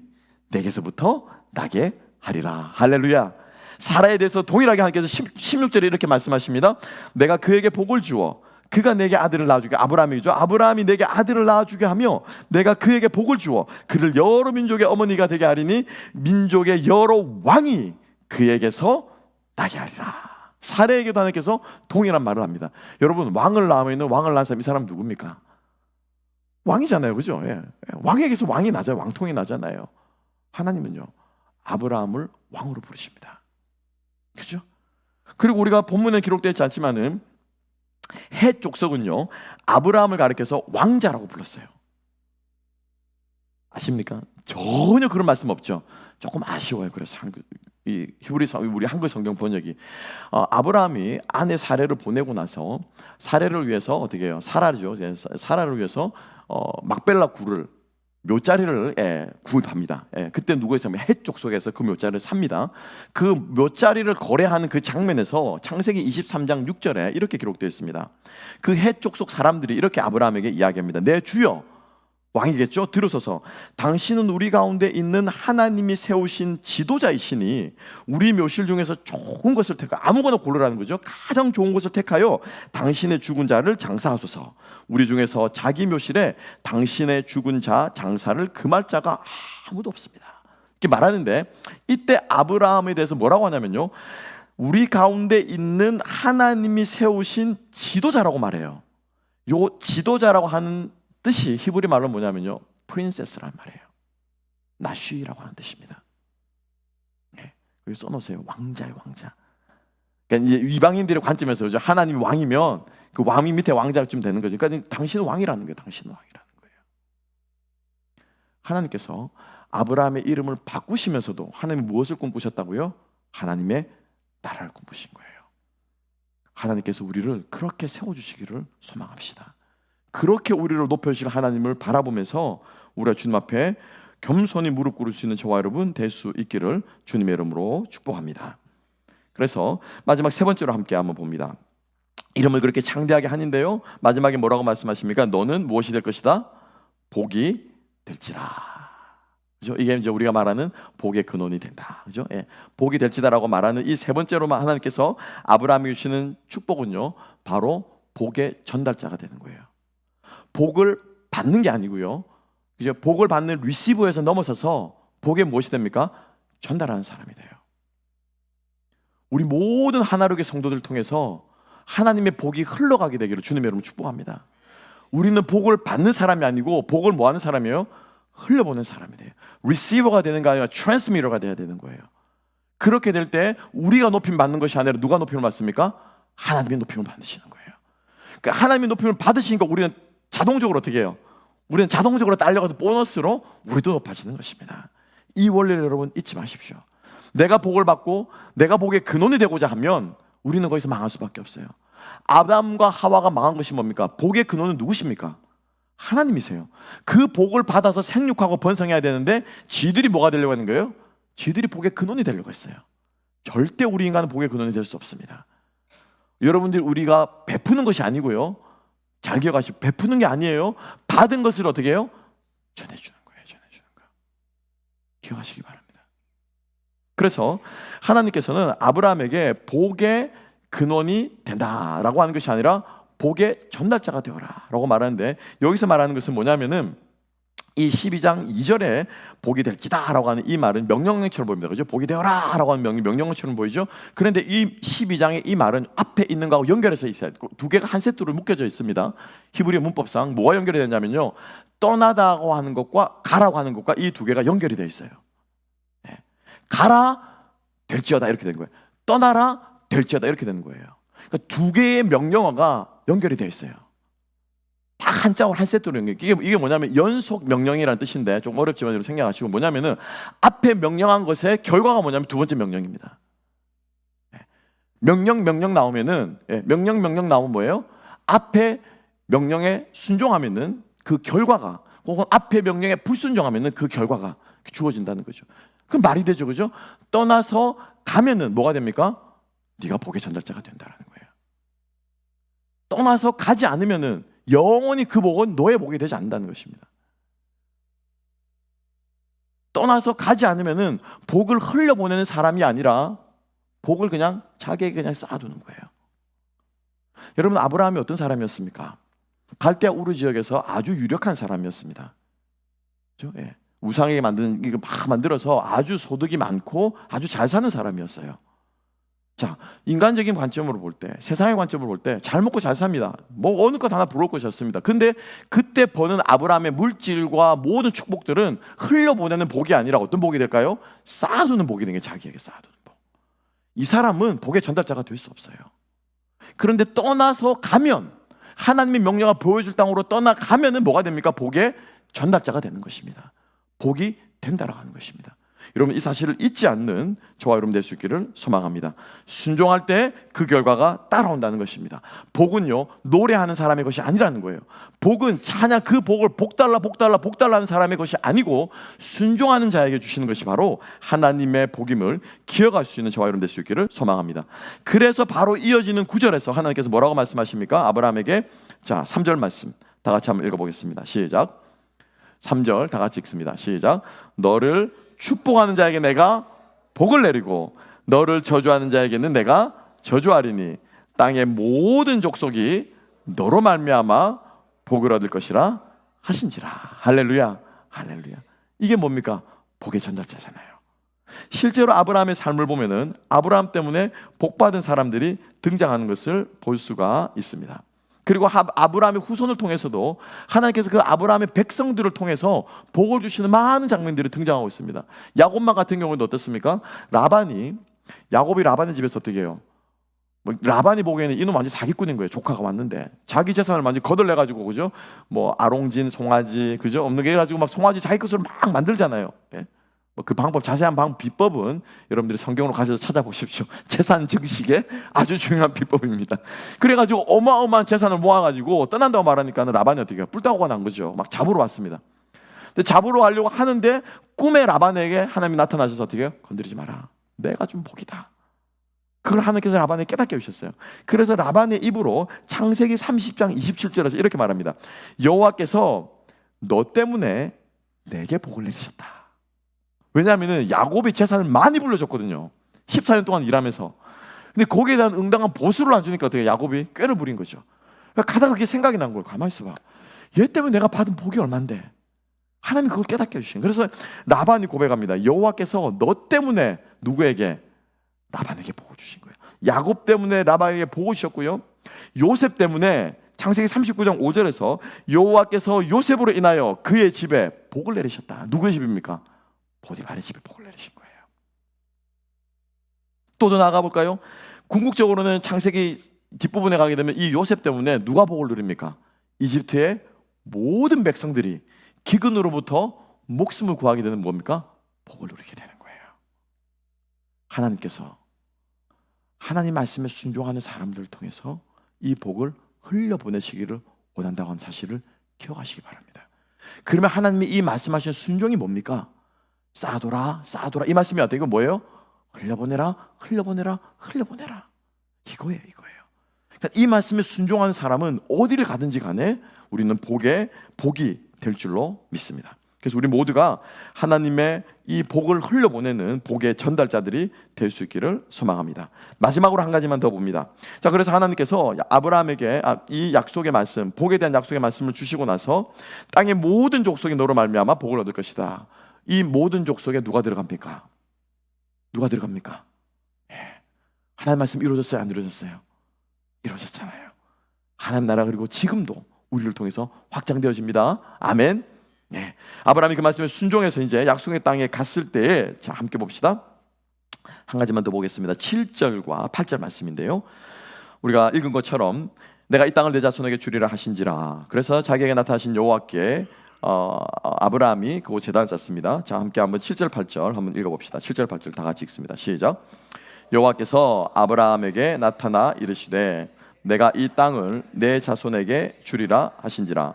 내게서부터 나게 하리라. 할렐루야. 사라에 대해서 동일하게 하나님께서 16절에 이렇게 말씀하십니다. 내가 그에게 복을 주어 그가 내게 아들을 낳아주게, 아브라함이죠. 아브라함이 내게 아들을 낳아주게 하며 내가 그에게 복을 주어 그를 여러 민족의 어머니가 되게 하리니 민족의 여러 왕이 그에게서 나게 하리라. 사라에게도 하나님께서 동일한 말을 합니다. 여러분, 왕을 낳으면 왕을 낳은 사람, 이 사람 누굽니까? 왕이잖아요. 그죠? 예. 왕에게서 왕이 나잖아요. 왕통이 나잖아요. 하나님은요 아브라함을 왕으로 부르십니다. 그죠? 그리고 우리가 본문에 기록되어 있지 않지만은 헷 족속은요 아브라함을 가리켜서 왕자라고 불렀어요. 아십니까? 전혀 그런 말씀 없죠. 조금 아쉬워요. 그래서 이 히브리 우리 한글 성경 번역이 아브라함이 아내 사례를 보내고 나서 사례를 위해서 어떻게 해요? 사라죠. 사라를 위해서 막벨라 굴을, 묘자리를 구입합니다. 그때 누구 있으면 헷 족속에서 그 묘자리를 삽니다. 그 묘자리를 거래하는 그 장면에서 창세기 23장 6절에 이렇게 기록되어 있습니다. 그 헷 족속 사람들이 이렇게 아브라함에게 이야기합니다. 내 주여, 왕이겠죠? 들으소서. 당신은 우리 가운데 있는 하나님이 세우신 지도자이시니 우리 묘실 중에서 좋은 것을 아무거나 고르라는 거죠. 가장 좋은 것을 택하여 당신의 죽은 자를 장사하소서. 우리 중에서 자기 묘실에 당신의 죽은 자 장사를 금할 자가 아무도 없습니다. 이렇게 말하는데, 이때 아브라함에 대해서 뭐라고 하냐면요, 우리 가운데 있는 하나님이 세우신 지도자라고 말해요. 요 지도자라고 하는 뜻이 히브리 말로 뭐냐면요, 프린세스란 말이에요. 나쉬라고 하는 뜻입니다. 여기 써놓으세요. 왕자예요, 왕자. 그러니까 이제 이방인들의 관점에서 그죠? 하나님이 왕이면 그 왕이 밑에 왕자가 좀 되는 거죠. 그러니까 당신은 왕이라는 거예요. 당신은 왕이라는 거예요. 하나님께서 아브라함의 이름을 바꾸시면서도 하나님이 무엇을 꿈꾸셨다고요? 하나님의 나라를 꿈꾸신 거예요. 하나님께서 우리를 그렇게 세워주시기를 소망합시다. 그렇게 우리를 높여주실 하나님을 바라보면서 우리가 주님 앞에 겸손히 무릎 꿇을 수 있는 저와 여러분 될 수 있기를 주님의 이름으로 축복합니다. 그래서 마지막 세 번째로 함께 한번 봅니다. 이름을 그렇게 창대하게 하는데요, 마지막에 뭐라고 말씀하십니까? 너는 무엇이 될 것이다? 복이 될지라. 그죠? 이게 이제 우리가 말하는 복의 근원이 된다. 그죠? 예. 복이 될지다라고 말하는 이 세 번째로만 하나님께서 아브라함에게 주시는 축복은요, 바로 복의 전달자가 되는 거예요. 복을 받는 게 아니고요, 이제 복을 받는 리시브에서 넘어서서 복의 무엇이 됩니까? 전달하는 사람이 돼요. 우리 모든 하나로의 성도들 통해서 하나님의 복이 흘러가게 되기를 주님 여러분 축복합니다. 우리는 복을 받는 사람이 아니고 복을 뭐 하는 사람이에요? 흘려보는 사람이 돼요. 리시버가 되는 게 아니라 트랜스미터가 돼야 되는 거예요. 그렇게 될 때 우리가 높임 받는 것이 아니라 누가 높임을 받습니까? 하나님의 높임을 받으시는 거예요. 그러니까 하나님의 높임을 받으시니까 우리는 자동적으로 어떻게 해요? 우리는 자동적으로 딸려가서 보너스로 우리도 높아지는 것입니다. 이 원리를 여러분 잊지 마십시오. 내가 복을 받고 내가 복의 근원이 되고자 하면 우리는 거기서 망할 수밖에 없어요. 아담과 하와가 망한 것이 뭡니까? 복의 근원은 누구십니까? 하나님이세요. 그 복을 받아서 생육하고 번성해야 되는데 지들이 뭐가 되려고 하는 거예요? 지들이 복의 근원이 되려고 했어요. 절대 우리 인간은 복의 근원이 될 수 없습니다. 여러분들, 우리가 베푸는 것이 아니고요, 잘 기억하시고, 베푸는 게 아니에요. 받은 것을 어떻게 해요? 전해주는 거예요. 전해주는 거. 기억하시기 바랍니다. 그래서 하나님께서는 아브라함에게 복의 근원이 된다라고 하는 것이 아니라 복의 전달자가 되어라 라고 말하는데, 여기서 말하는 것은 뭐냐면은 이 12장 2절에 복이 될지다 라고 하는 이 말은 명령어처럼 보입니다. 그죠? 복이 되어라 라고 하는 명령어처럼 보이죠? 그런데 이 12장의 이 말은 앞에 있는 거하고 연결해서 있어요. 두 개가 한 세트로 묶여져 있습니다. 히브리 문법상 뭐가 연결이 되냐면요, 떠나다고 하는 것과 가라고 하는 것과 이 두 개가 연결이 되어 있어요. 네. 가라 될지어다 이렇게 된 거예요. 떠나라 될지어다 이렇게 되는 거예요. 그러니까 두 개의 명령어가 연결이 되어 있어요. 다 한 짝을 한 세트로 연결. 이게 뭐냐면 연속 명령이라는 뜻인데 좀 어렵지만 여러분 생각하시고, 뭐냐면은 앞에 명령한 것의 결과가 뭐냐면 두 번째 명령입니다. 명령 나오면은, 명령 나오면 뭐예요? 앞에 명령에 순종하면은 그 결과가, 혹은 앞에 명령에 불순종하면은 그 결과가 주어진다는 거죠. 그럼 말이 되죠, 그죠? 떠나서 가면은 뭐가 됩니까? 네가 복의 전달자가 된다는 거예요. 떠나서 가지 않으면은 영원히 그 복은 너의 복이 되지 않는다는 것입니다. 떠나서 가지 않으면은 복을 흘려보내는 사람이 아니라 복을 그냥 자기에게 그냥 쌓아두는 거예요. 여러분, 아브라함이 어떤 사람이었습니까? 갈대아 우르 지역에서 아주 유력한 사람이었습니다. 그렇죠? 예. 우상에게 만든 이거 막 만들어서 아주 소득이 많고 아주 잘 사는 사람이었어요. 자, 인간적인 관점으로 볼 때, 세상의 관점으로 볼 때 잘 먹고 잘 삽니다. 뭐 어느 것 하나 부러울 것이 없습니다. 근데 그때 버는 아브라함의 물질과 모든 축복들은 흘려보내는 복이 아니라 어떤 복이 될까요? 쌓아두는 복이 되는 게, 자기에게 쌓아두는 복. 이 사람은 복의 전달자가 될 수 없어요. 그런데 떠나서 가면, 하나님의 명령을 보여줄 땅으로 떠나가면은 뭐가 됩니까? 복의 전달자가 되는 것입니다. 복이 된다라고 하는 것입니다. 여러분, 이 사실을 잊지 않는 저와 여러분 될 수 있기를 소망합니다. 순종할 때 그 결과가 따라온다는 것입니다. 복은요, 노래하는 사람의 것이 아니라는 거예요. 복은 찬양, 그 복을 복달라 하는 사람의 것이 아니고 순종하는 자에게 주시는 것이 바로 하나님의 복임을 기억할 수 있는 저와 여러분 될 수 있기를 소망합니다. 그래서 바로 이어지는 9절에서 하나님께서 뭐라고 말씀하십니까? 아브라함에게. 자, 3절 말씀 다 같이 한번 읽어보겠습니다. 시작. 3절 다 같이 읽습니다. 시작. 너를 축복하는 자에게 내가 복을 내리고 너를 저주하는 자에게는 내가 저주하리니 땅의 모든 족속이 너로 말미암아 복을 얻을 것이라 하신지라. 할렐루야, 할렐루야. 이게 뭡니까? 복의 전달자잖아요. 실제로 아브라함의 삶을 보면은 아브라함 때문에 복받은 사람들이 등장하는 것을 볼 수가 있습니다. 그리고 아브라함의 후손을 통해서도 하나님께서 그 아브라함의 백성들을 통해서 복을 주시는 많은 장면들이 등장하고 있습니다. 야곱만 같은 경우는 어떻습니까? 야곱이 라반의 집에서 어떻게 해요? 라반이 보기에는 이놈 완전 사기꾼인 거예요. 조카가 왔는데 자기 재산을 완전 거덜내가지고, 그죠? 뭐 아롱진, 송아지, 그죠? 없는 게 해가지고 막 송아지 자기 것으로 막 만들잖아요. 예? 그 방법, 자세한 비법은 여러분들이 성경으로 가셔서 찾아보십시오. 재산 증식의 아주 중요한 비법입니다. 그래가지고 어마어마한 재산을 모아가지고 떠난다고 말하니까 라반이 어떻게 해요? 뿔따구가 난 거죠. 막 잡으러 왔습니다. 근데 잡으러 가려고 하는데 꿈에 라반에게 하나님이 나타나셔서 어떻게 해요? 건드리지 마라. 내가 준 복이다. 그걸 하나님께서 라반에게 깨닫게 해주셨어요. 그래서 라반의 입으로 창세기 30장 27절에서 이렇게 말합니다. 여호와께서 너 때문에 내게 복을 내리셨다. 왜냐하면 야곱이 재산을 많이 불려줬거든요. 14년 동안 일하면서. 근데 거기에 대한 응당한 보수를 안 주니까 어떻게 야곱이 꾀를 부린 거죠. 그러니까 가다가 그게 생각이 난 거예요. 가만히 있어봐. 얘 때문에 내가 받은 복이 얼만데. 하나님이 그걸 깨닫게 해주신 거예요. 그래서 라반이 고백합니다. 여호와께서 너 때문에 누구에게? 라반에게 복을 주신 거예요. 야곱 때문에 라반에게 복을 주셨고요. 요셉 때문에 창세기 39장 5절에서 여호와께서 요셉으로 인하여 그의 집에 복을 내리셨다. 누구의 집입니까? 보디발의 집에 복을 내리신 거예요. 또 더 나아가 볼까요? 궁극적으로는 창세기 뒷부분에 가게 되면 이 요셉 때문에 누가 복을 누립니까? 이집트의 모든 백성들이 기근으로부터 목숨을 구하게 되는 뭡니까? 복을 누리게 되는 거예요. 하나님께서 하나님 말씀에 순종하는 사람들을 통해서 이 복을 흘려보내시기를 원한다고 하는 사실을 기억하시기 바랍니다. 그러면 하나님이 이 말씀하신 순종이 뭡니까? 쌓아둬라, 쌓아둬라. 이 말씀이 어때요? 이거 뭐예요? 흘려보내라, 흘려보내라, 흘려보내라. 이거예요. 그러니까 이 말씀에 순종하는 사람은 어디를 가든지 간에 우리는 복이 될 줄로 믿습니다. 그래서 우리 모두가 하나님의 이 복을 흘려보내는 복의 전달자들이 될 수 있기를 소망합니다. 마지막으로 한 가지만 더 봅니다. 자, 그래서 하나님께서 아브라함에게 이 약속의 말씀, 복에 대한 약속의 말씀을 주시고 나서 땅의 모든 족속이 너로 말미암아 복을 얻을 것이다. 이 모든 족속에 누가 들어갑니까? 누가 들어갑니까? 하나님 말씀 이루어졌어요? 안 이루어졌어요? 이루어졌잖아요. 하나님 나라 그리고 지금도 우리를 통해서 확장되어집니다. 아멘. 네. 아브라함이 그 말씀에 순종해서 이제 약속의 땅에 갔을 때, 자, 함께 봅시다. 한 가지만 더 보겠습니다. 7절과 8절 말씀인데요. 우리가 읽은 것처럼 내가 이 땅을 내 자손에게 주리라 하신지라. 그래서 자기에게 나타나신 여호와께 아브라함이 그곳 제단을 쌓습니다. 자, 함께 한번 7절 8절 한번 읽어봅시다. 7절 8절 다 같이 읽습니다. 시작. 여호와께서 아브라함에게 나타나 이르시되 내가 이 땅을 내 자손에게 주리라 하신지라.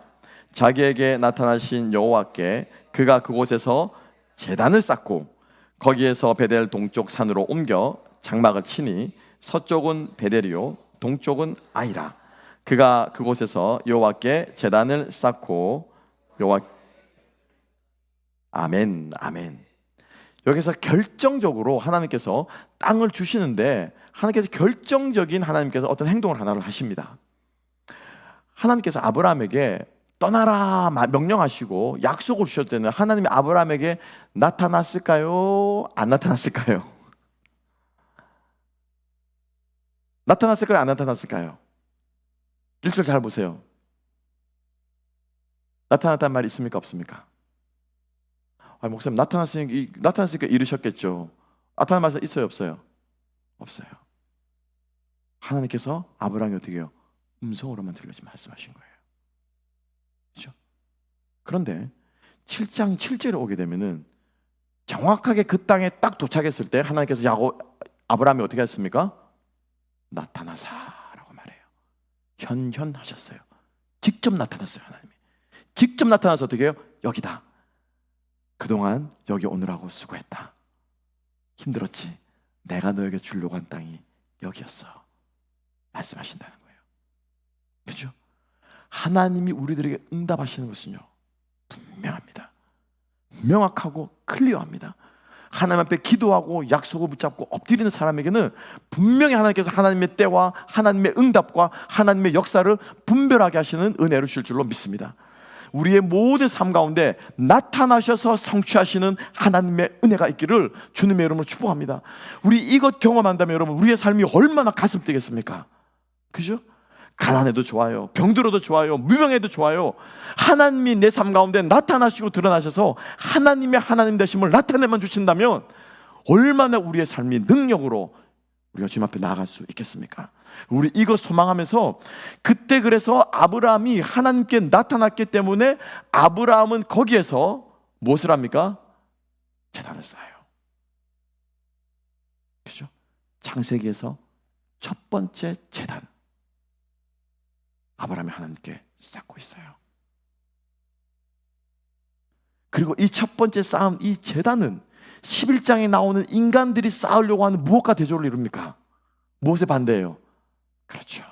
자기에게 나타나신 여호와께 그가 그곳에서 제단을 쌓고 거기에서 베델 동쪽 산으로 옮겨 장막을 치니 서쪽은 베델이요 동쪽은 아이라. 그가 그곳에서 여호와께 제단을 쌓고 아멘. 여기서 결정적으로 하나님께서 땅을 주시는데 하나님께서 결정적인 하나님께서 어떤 행동을 하나를 하십니다. 하나님께서 아브라함에게 떠나라 명령하시고 약속을 주셨을 때는 하나님이 아브라함에게 나타났을까요? 안 나타났을까요? 나타났을까요? 안 나타났을까요? 1절 잘 보세요. 나타났다는 말이 있습니까? 없습니까? 목사님 나타났으니까 이르셨겠죠. 나타난 말씀 있어요? 없어요? 없어요. 하나님께서 아브라함이 어떻게 해요? 음성으로만 들려지 말씀하신 거예요. 그렇죠? 그런데 7장 7절에 오게 되면은 정확하게 그 땅에 딱 도착했을 때 하나님께서 아브라함이 어떻게 했습니까? 나타나사라고 말해요. 현현하셨어요. 직접 나타났어요. 하나님이 직접 나타나서 어떻게 해요? 여기다. 그동안 여기 오느라고 수고했다. 힘들었지? 내가 너에게 주려고 한 땅이 여기였어. 말씀하신다는 거예요. 그렇죠? 하나님이 우리들에게 응답하시는 것은요 분명합니다. 명확하고 클리어합니다. 하나님 앞에 기도하고 약속을 붙잡고 엎드리는 사람에게는 분명히 하나님께서 하나님의 때와 하나님의 응답과 하나님의 역사를 분별하게 하시는 은혜를 주실 줄로 믿습니다. 우리의 모든 삶 가운데 나타나셔서 성취하시는 하나님의 은혜가 있기를 주님의 이름으로 축복합니다. 우리 이것 경험한다면 여러분 우리의 삶이 얼마나 가슴 뛰겠습니까? 그죠? 가난해도 좋아요, 병들어도 좋아요, 무병해도 좋아요. 하나님이 내 삶 가운데 나타나시고 드러나셔서 하나님의 하나님 되심을 나타내만 주신다면 얼마나 우리의 삶이 능력으로 우리가 주님 앞에 나아갈 수 있겠습니까? 우리 이거 소망하면서 그때 그래서 아브라함이 하나님께 나타났기 때문에 아브라함은 거기에서 무엇을 합니까? 제단을 쌓아요. 그렇죠? 창세기에서 첫 번째 제단 아브라함이 하나님께 쌓고 있어요. 그리고 이 첫 번째 쌓은 이 제단은 11장에 나오는 인간들이 쌓으려고 하는 무엇과 대조를 이룹니까? 무엇에 반대예요? 그렇죠.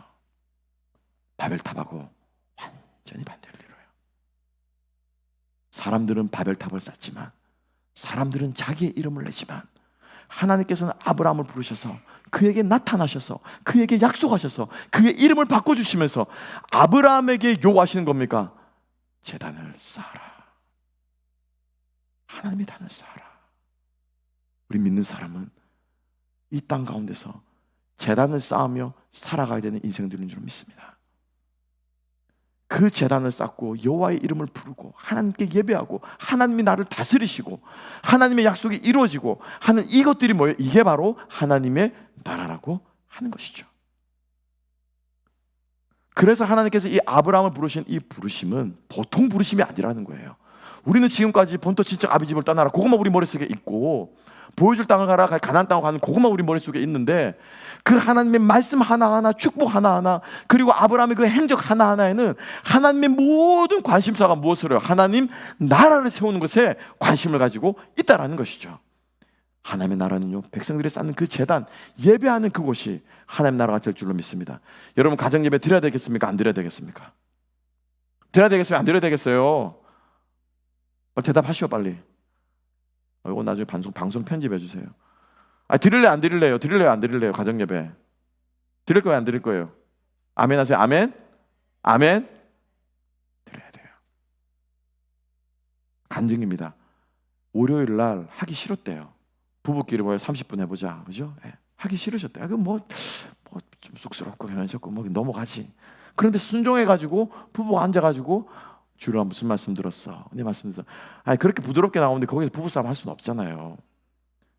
바벨탑하고 완전히 반대를 이뤄요. 사람들은 바벨탑을 쌓지만, 사람들은 자기의 이름을 내지만, 하나님께서는 아브라함을 부르셔서 그에게 나타나셔서 그에게 약속하셔서 그의 이름을 바꿔주시면서 아브라함에게 요구하시는 겁니까? 제단을 쌓아라. 하나님의 단을 쌓아라. 우리 믿는 사람은 이 땅 가운데서 제단을 쌓으며 살아가야 되는 인생들인 줄 믿습니다. 그 제단을 쌓고 여호와의 이름을 부르고 하나님께 예배하고 하나님이 나를 다스리시고 하나님의 약속이 이루어지고 하는 이것들이 뭐예요? 이게 바로 하나님의 나라라고 하는 것이죠. 그래서 하나님께서 이 아브라함을 부르신 이 부르심은 보통 부르심이 아니라는 거예요. 우리는 지금까지 본토 친척 아비 집을 떠나라, 그것만 우리 머릿속에 있고, 보여줄 땅을 가라, 가나안 땅을 가는 그것만 우리 머릿속에 있는데, 그 하나님의 말씀 하나하나, 축복 하나하나, 그리고 아브라함의 그 행적 하나하나에는 하나님의 모든 관심사가 무엇으로 해요? 하나님 나라를 세우는 것에 관심을 가지고 있다라는 것이죠. 하나님의 나라는요, 백성들이 쌓는 그 제단, 예배하는 그곳이 하나님 나라가 될 줄로 믿습니다. 여러분, 가정 예배 드려야 되겠습니까? 안 드려야 되겠습니까? 드려야 되겠어요? 안 드려야 되겠어요? 대답하시오 빨리. 이거 나중에 방송 편집해 주세요. 드릴래 안 드릴래요? 드릴래요 안 드릴래요? 가정 예배 드릴 거예요 안 드릴 거예요? 아멘 하세요. 아멘. 아멘. 드려야 돼요. 간증입니다. 월요일 날 하기 싫었대요. 부부끼리 모여 30분 해보자, 그죠? 네. 하기 싫으셨대요. 뭐 좀 쑥스럽고 괜찮고 뭐 넘어가지. 그런데 순종해가지고 부부가 앉아가지고 주로 무슨 말씀 들었어? 네 말씀 들었어. 그렇게 부드럽게 나오는데 거기서 부부싸움 할 수는 없잖아요.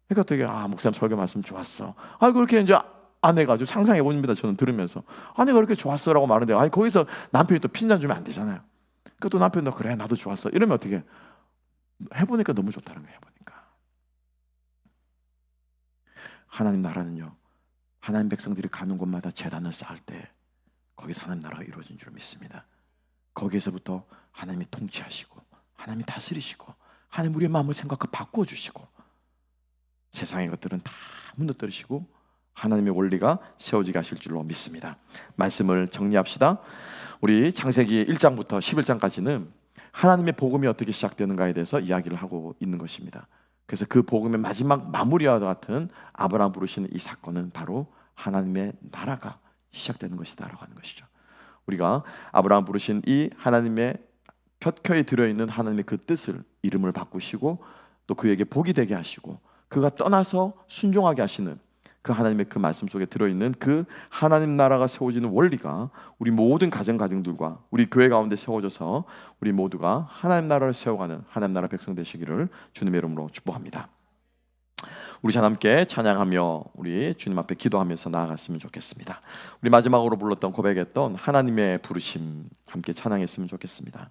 그러니까 되게 목사님 설교 말씀 좋았어. 그렇게 이제 아내가 아주 상상해 봅니다. 저는 들으면서 아내가 그렇게 좋았어라고 말하는데 거기서 남편이 또 핀잔 주면 안 되잖아요. 그러니까 또 남편도 그래 나도 좋았어 이러면 어떻게 해보니까 너무 좋다는 거예요. 해보니까 하나님 나라는요, 하나님 백성들이 가는 곳마다 제단을 쌓을 때 거기서 하나님 나라가 이루어진 줄 믿습니다. 거기에서부터 하나님이 통치하시고 하나님이 다스리시고 하나님 우리의 마음을 생각하고 바꾸어 주시고 세상의 것들은 다 무너뜨리시고 하나님의 원리가 세워지게 하실 줄로 믿습니다. 말씀을 정리합시다. 우리 창세기 1장부터 11장까지는 하나님의 복음이 어떻게 시작되는가에 대해서 이야기를 하고 있는 것입니다. 그래서 그 복음의 마지막 마무리와 같은 아브라함 부르시는 이 사건은 바로 하나님의 나라가 시작되는 것이다라고 하는 것이죠. 우리가 아브라함 부르신 이 하나님의 켜켜이 들어있는 하나님의 그 뜻을, 이름을 바꾸시고 또 그에게 복이 되게 하시고 그가 떠나서 순종하게 하시는 그 하나님의 그 말씀 속에 들어있는 그 하나님 나라가 세워지는 원리가 우리 모든 가정들과 우리 교회 가운데 세워져서 우리 모두가 하나님 나라를 세워가는 하나님 나라 백성 되시기를 주님의 이름으로 축복합니다. 우리 자 함께 찬양하며 우리 주님 앞에 기도하면서 나아갔으면 좋겠습니다. 우리 마지막으로 불렀던 고백했던 하나님의 부르심 함께 찬양했으면 좋겠습니다.